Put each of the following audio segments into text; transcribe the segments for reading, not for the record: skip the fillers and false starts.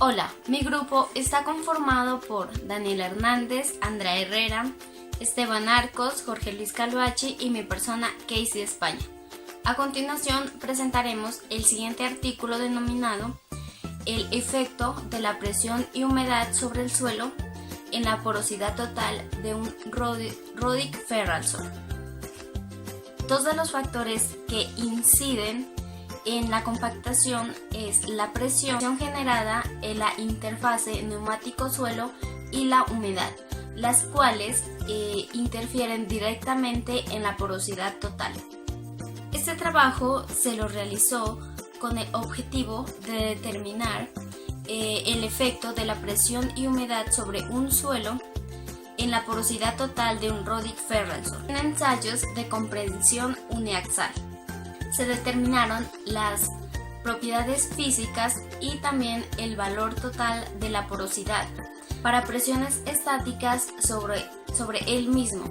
Hola, mi grupo está conformado por Daniel Hernández, Andrea Herrera, Esteban Arcos, Jorge Luis Calvachi y mi persona Casey España. A continuación presentaremos el siguiente artículo denominado El efecto de la presión y humedad sobre el suelo en la porosidad total de un Rodic Ferrasol. Dos de los factores que inciden en la compactación es la presión generada en la interfase neumático-suelo y la humedad, las cuales interfieren directamente en la porosidad total. Este trabajo se lo realizó con el objetivo de determinar el efecto de la presión y humedad sobre un suelo en la porosidad total de un Rodic Ferrasol en ensayos de comprensión uniaxial. Se determinaron las propiedades físicas y también el valor total de la porosidad para presiones estáticas sobre él mismo,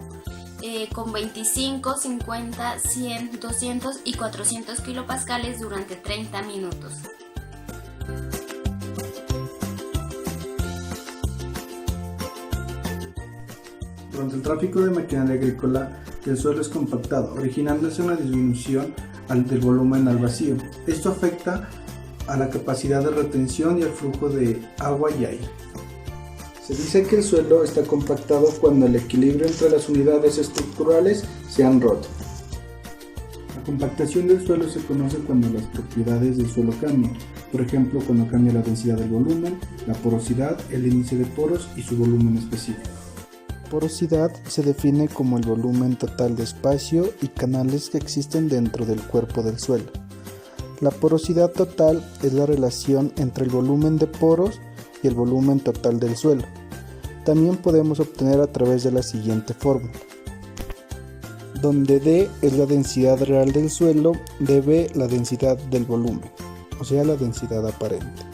con 25, 50, 100, 200 y 400 kilopascales durante 30 minutos. Durante el tráfico de maquinaria agrícola, el suelo es compactado, originándose una disminución del volumen al vacío. Esto afecta a la capacidad de retención y al flujo de agua y aire. Se dice que el suelo está compactado cuando el equilibrio entre las unidades estructurales se han roto. La compactación del suelo se conoce cuando las propiedades del suelo cambian, por ejemplo cuando cambia la densidad del volumen, la porosidad, el índice de poros y su volumen específico. Porosidad se define como el volumen total de espacio y canales que existen dentro del cuerpo del suelo. La porosidad total es la relación entre el volumen de poros y el volumen total del suelo. También podemos obtener a través de la siguiente fórmula, donde D es la densidad real del suelo, dB la densidad del volumen, o sea la densidad aparente.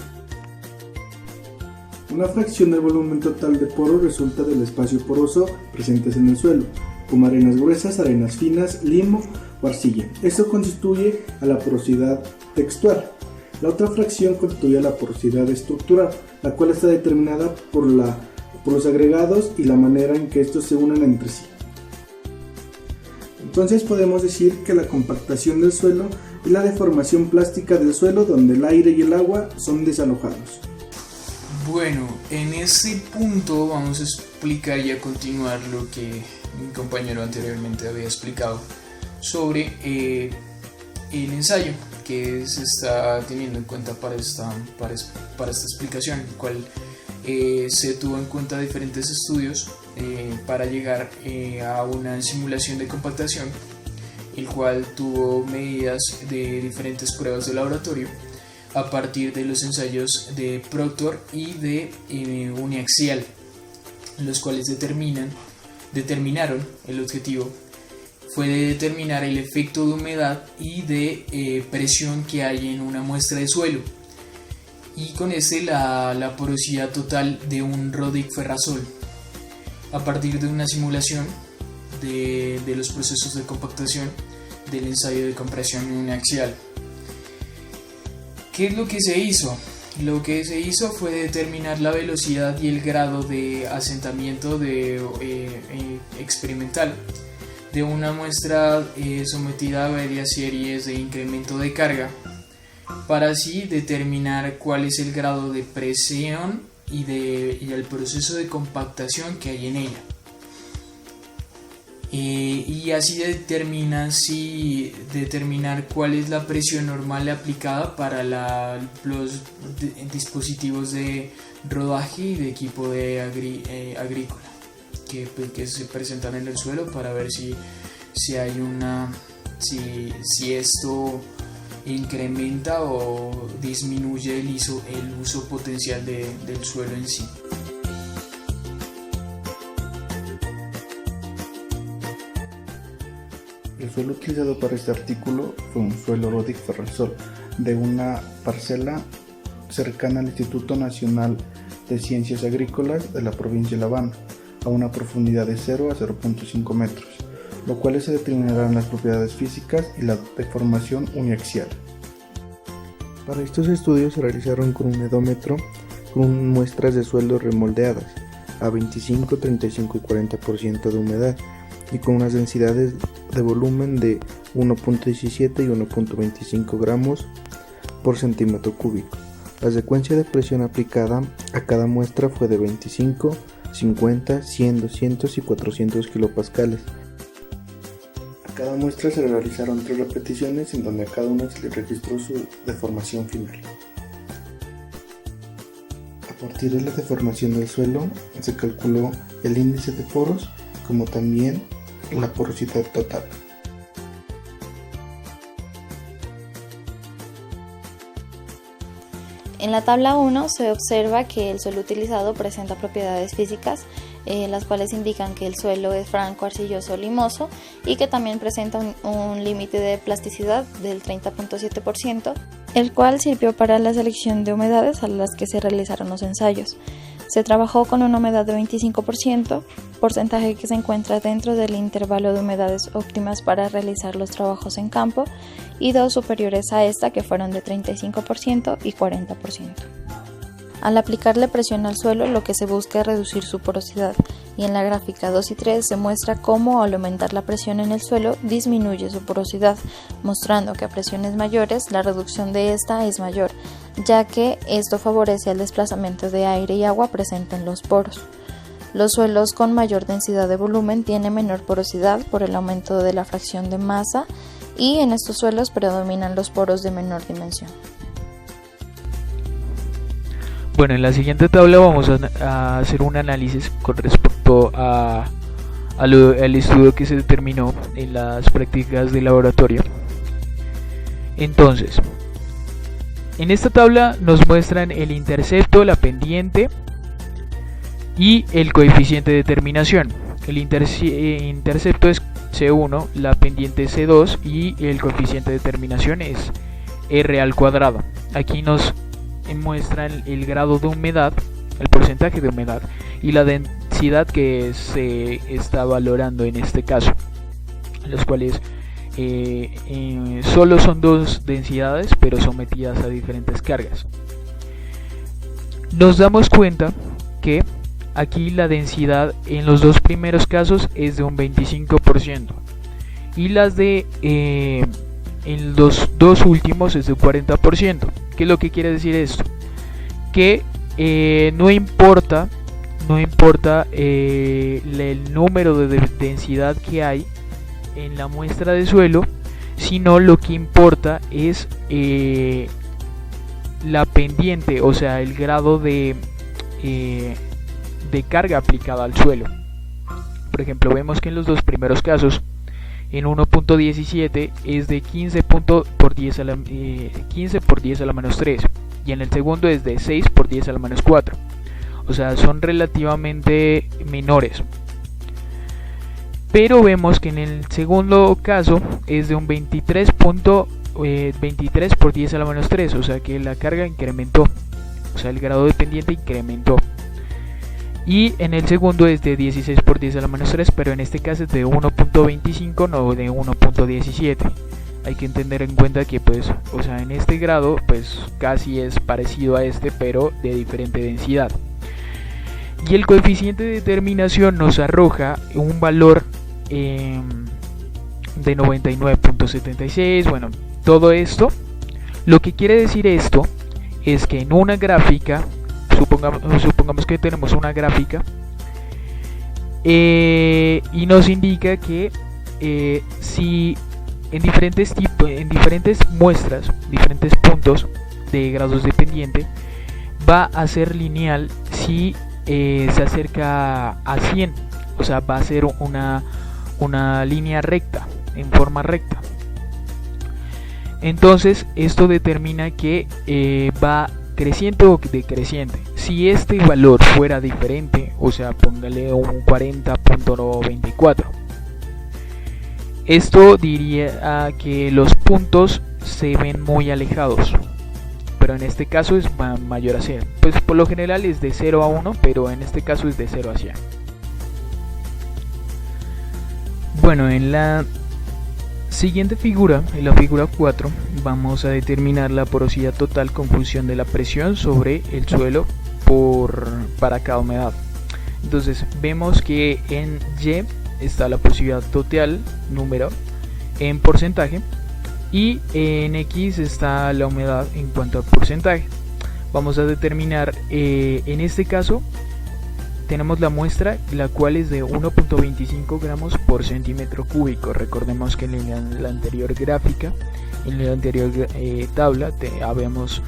Una fracción del volumen total de poros resulta del espacio poroso presentes en el suelo, como arenas gruesas, arenas finas, limo o arcilla. Esto constituye a la porosidad textual. La otra fracción constituye a la porosidad estructural, la cual está determinada por los agregados y la manera en que estos se unen entre sí. Entonces podemos decir que la compactación del suelo es la deformación plástica del suelo donde el aire y el agua son desalojados. Bueno, en este punto vamos a explicar y a continuar lo que mi compañero anteriormente había explicado sobre el ensayo que se está teniendo en cuenta para esta explicación, el cual se tuvo en cuenta diferentes estudios para llegar a una simulación de compactación, el cual tuvo medidas de diferentes pruebas de laboratorio a partir de los ensayos de Proctor y de uniaxial, los cuales determinaron el objetivo fue de determinar el efecto de humedad y de presión que hay en una muestra de suelo, y con la porosidad total de un Rodic Ferrasol a partir de una simulación de los procesos de compactación del ensayo de compresión uniaxial. ¿Qué es lo que se hizo? Lo que se hizo fue determinar la velocidad y el grado de asentamiento experimental de una muestra sometida a varias series de incremento de carga, para así determinar cuál es el grado de presión y el proceso de compactación que hay en ella. Y así determinar cuál es la presión normal aplicada para los dispositivos de rodaje y de equipo agrícola que se presentan en el suelo, para ver si esto incrementa o disminuye el uso potencial del suelo en sí. El suelo utilizado para este artículo fue un suelo Rodic Ferrasol de una parcela cercana al Instituto Nacional de Ciencias Agrícolas de la provincia de La Habana, a una profundidad de 0 a 0.5 metros, lo cual se determinarán las propiedades físicas y la deformación uniaxial. Para estos estudios se realizaron con un edómetro con muestras de suelo remoldeadas a 25, 35 y 40% de humedad y con unas densidades de volumen de 1.17 y 1.25 gramos por centímetro cúbico. La secuencia de presión aplicada a cada muestra fue de 25, 50, 100, 200 y 400 kilopascales. A cada muestra se realizaron 3 repeticiones en donde a cada una se le registró su deformación final. A partir de la deformación del suelo se calculó el índice de poros como también la porosidad total. En la tabla 1 se observa que el suelo utilizado presenta propiedades físicas, las cuales indican que el suelo es franco, arcilloso, limoso y que también presenta un límite de plasticidad del 30.7%, el cual sirvió para la selección de humedades a las que se realizaron los ensayos. Se trabajó con una humedad de 25%, porcentaje que se encuentra dentro del intervalo de humedades óptimas para realizar los trabajos en campo, y 2 superiores a esta que fueron de 35% y 40%. Al aplicarle presión al suelo, lo que se busca es reducir su porosidad, y en la gráfica 2 y 3 se muestra cómo al aumentar la presión en el suelo disminuye su porosidad, mostrando que a presiones mayores la reducción de esta es mayor, ya que esto favorece el desplazamiento de aire y agua presente en los poros. Los suelos con mayor densidad de volumen tienen menor porosidad por el aumento de la fracción de masa, y en estos suelos predominan los poros de menor dimensión. Bueno, en la siguiente tabla vamos a hacer un análisis con respecto al estudio que se determinó en las prácticas de laboratorio. Entonces, en esta tabla nos muestran el intercepto, la pendiente y el coeficiente de terminación. El intercepto es C1, la pendiente es C2 y el coeficiente de terminación es R al cuadrado. Aquí nos muestran el grado de humedad, el porcentaje de humedad y la densidad que se está valorando en este caso, los cuales solo son 2 densidades pero sometidas a diferentes cargas. Nos damos cuenta que aquí la densidad en los 2 primeros casos es de un 25% y las de en los 2 últimos es de un 40%. ¿Qué es lo que quiere decir esto? Que no importa el número de densidad que hay en la muestra de suelo, sino lo que importa es la pendiente, o sea, el grado de carga aplicada al suelo. Por ejemplo, vemos que en los 2 primeros casos, en 1.17 es de 15 por 10 a la menos 3 y en el segundo es de 6 por 10 a la menos 4. O sea, son relativamente menores. Pero vemos que en el segundo caso es de un 23 por 10 a la menos 3, o sea que la carga incrementó, o sea el grado de pendiente incrementó. Y en el segundo es de 16 por 10 a la menos 3, pero en este caso es de 1.25, no de 1.17. Hay que tener en cuenta que pues, o sea, en este grado pues casi es parecido a este, pero de diferente densidad. Y el coeficiente de terminación nos arroja un valor de 99.76. Bueno, todo esto, lo que quiere decir esto es que en una gráfica, supongamos que tenemos una gráfica y nos indica que si en diferentes muestras, diferentes puntos de grados de pendiente, va a ser lineal si se acerca a 100, o sea va a ser una línea recta, en forma recta. Entonces esto determina que va creciente o decreciente. Si este valor fuera diferente, o sea póngale un 40.94, esto diría que los puntos se ven muy alejados, pero en este caso es mayor a 100. Pues por lo general es de 0 a 1, pero en este caso es de 0 a 100. Bueno, en la siguiente figura, en la figura 4, vamos a determinar la porosidad total con función de la presión sobre el suelo para cada humedad. Entonces vemos que en Y está la porosidad total, número, en porcentaje, y en X está la humedad en cuanto a porcentaje. Vamos a determinar, en este caso tenemos la muestra, la cual es de 1.25 gramos por centímetro cúbico. Recordemos que en la anterior gráfica, en la anterior tabla, habíamos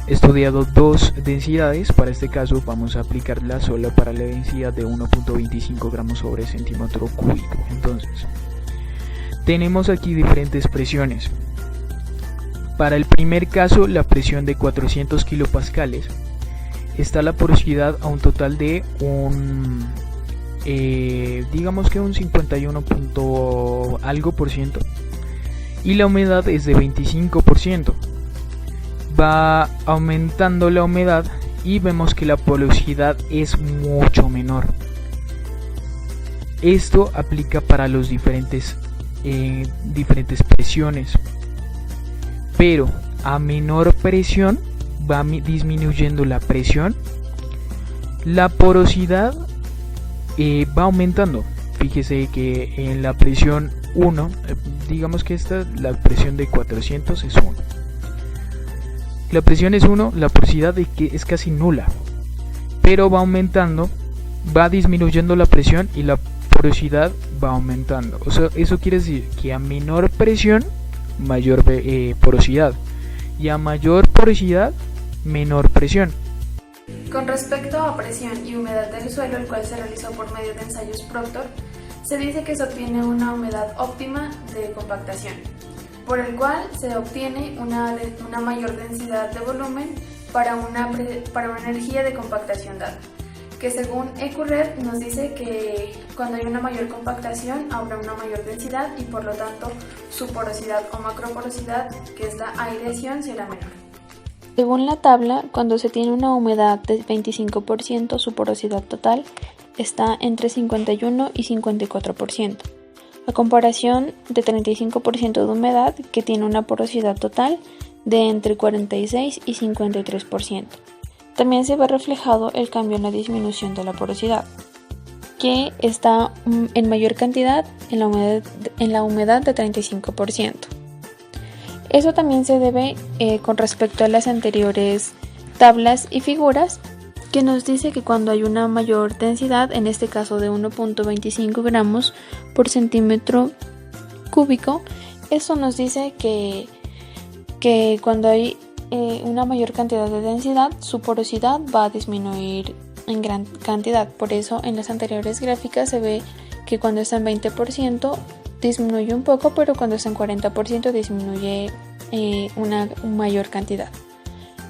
estudiado dos densidades. Para este caso vamos a aplicarla solo para la densidad de 1.25 gramos sobre centímetro cúbico. Entonces, tenemos aquí diferentes presiones. Para el primer caso, la presión de 400 kilopascales, está la porosidad a un total de digamos que un 51 punto algo por ciento, y la humedad es de 25%. Va aumentando la humedad y vemos que la porosidad es mucho menor. Esto aplica para los diferentes presiones, pero a menor presión va disminuyendo la presión, la porosidad va aumentando. Fíjese que en la presión 1, digamos que la presión de 400 es 1. La presión es 1, la porosidad es casi nula, pero va aumentando, va disminuyendo la presión y la porosidad va aumentando. O sea, eso quiere decir que a menor presión, mayor porosidad, y a mayor porosidad, menor presión. Con respecto a presión y humedad del suelo, el cual se realizó por medio de ensayos Proctor, se dice que se obtiene una humedad óptima de compactación, por el cual se obtiene una mayor densidad de volumen para una energía de compactación dada, que según EQRED nos dice que cuando hay una mayor compactación habrá una mayor densidad y por lo tanto su porosidad o macroporosidad, que es la aireación, será menor. Según la tabla, cuando se tiene una humedad de 25%, su porosidad total está entre 51 y 54%, a comparación de 35% de humedad, que tiene una porosidad total de entre 46 y 53%. También se ve reflejado el cambio en la disminución de la porosidad, que está en mayor cantidad en la humedad de 35%. Eso también se debe con respecto a las anteriores tablas y figuras, que nos dice que cuando hay una mayor densidad, en este caso de 1.25 gramos por centímetro cúbico, eso nos dice que cuando hay una mayor cantidad de densidad, su porosidad va a disminuir en gran cantidad. Por eso en las anteriores gráficas se ve que cuando está en 20% disminuye un poco, pero cuando está en 40% disminuye una mayor cantidad.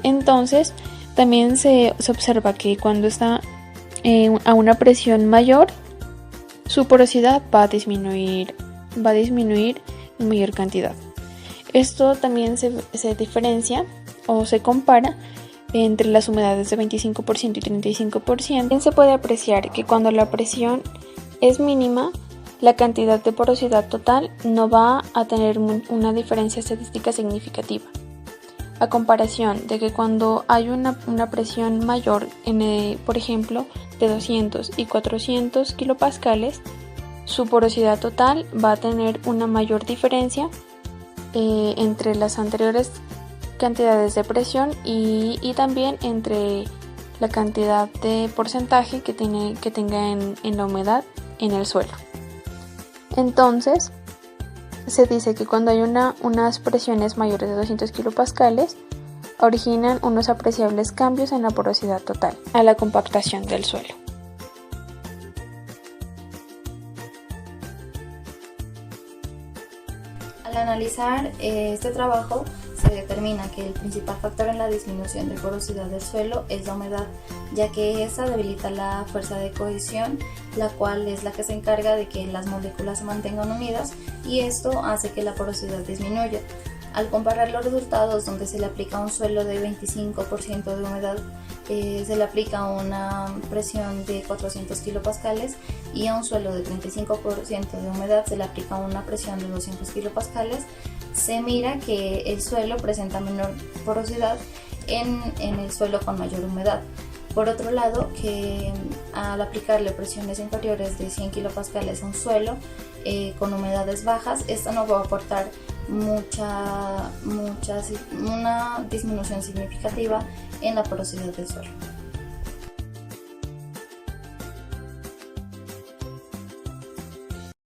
Entonces también se observa que cuando está a una presión mayor, su porosidad va a disminuir en mayor cantidad. Esto también se diferencia o se compara entre las humedades de 25% y 35%. También se puede apreciar que cuando la presión es mínima, la cantidad de porosidad total no va a tener una diferencia estadística significativa, a comparación de que cuando hay una presión mayor, por ejemplo, de 200 y 400 kilopascales, su porosidad total va a tener una mayor diferencia entre las anteriores cantidades de presión y también entre la cantidad de porcentaje que tenga en la humedad en el suelo. Entonces, se dice que cuando hay unas presiones mayores de 200 kilopascales, originan unos apreciables cambios en la porosidad total, a la compactación del suelo. Al analizar este trabajo, se determina que el principal factor en la disminución de porosidad del suelo es la humedad, ya que esta debilita la fuerza de cohesión, la cual es la que se encarga de que las moléculas se mantengan unidas, y esto hace que la porosidad disminuya. Al comparar los resultados donde se le aplica un suelo de 25% de humedad, se le aplica una presión de 400 kilopascales, y a un suelo de 35% de humedad se le aplica una presión de 200 kilopascales, se mira que el suelo presenta menor porosidad en el suelo con mayor humedad. Por otro lado, que al aplicarle presiones inferiores de 100 kilopascales a un suelo con humedades bajas, esto no va a aportar una disminución significativa en la porosidad del suelo.